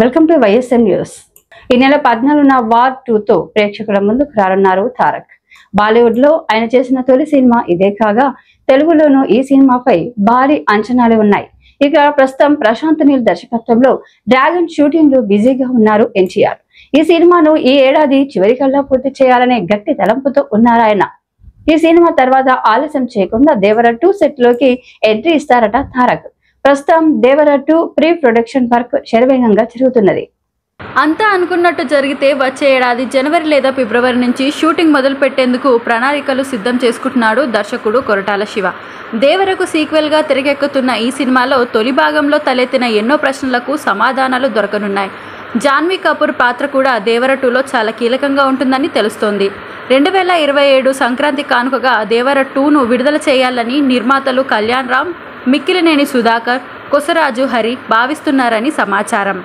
Welcome to YSN news. ఈ నెల 14న war 2తో ప్రేక్షకుల ముందుకు రానున్నారు తారక్. బాలీవుడ్ లో ఆయన చేసిన తొలి సినిమా ఇదే కాగా తెలుగులోనూ ఈ సినిమాపై భారీ అంచనాలు ఉన్నాయి. ఇక ప్రస్తుతం ప్రశాంత్ నీల్ దర్శకత్వంలో డ్రాగన్ షూటింగ్ లో బిజీగా ఉన్నారు ఎన్టీఆర్. ఈ సినిమాను ఈ ఏడాది చివరికల్లా పూర్తి చేయాలనే గట్టి తలంపుతో ఉన్నారాయన. ఈ సినిమా తర్వాత ఆలస్యం చేయకుండా దేవర 2 సెట్ లోకి ఎంట్రీ ఇస్తారట తారక్. ప్రస్తుతం దేవర 2 ప్రీ ప్రొడక్షన్ వర్క్ శరవేగంగా జరుగుతున్నది. అంతా అనుకున్నట్టు జరిగితే వచ్చే ఏడాది జనవరి లేదా ఫిబ్రవరి నుంచి షూటింగ్ మొదలు పెట్టేందుకు ప్రణాళికలు సిద్ధం చేసుకుంటున్నాడు దర్శకుడు కొరటాల శివ. దేవరకు సీక్వెల్గా తెరకెక్కుతున్న ఈ సినిమాలో తొలి భాగంలో తలెత్తిన ఎన్నో ప్రశ్నలకు సమాధానాలు దొరకనున్నాయి. జాన్వీ కపూర్ పాత్ర కూడా దేవర 2లో చాలా కీలకంగా ఉంటుందని తెలుస్తోంది. 2027 సంక్రాంతి కానుకగా దేవర 2ను విడుదల చేయాలని నిర్మాతలు కళ్యాణ్ రామ్, మిక్కిలినేని సుధాకర్, కొసరాజు హరి భావిస్తున్నారని సమాచారం.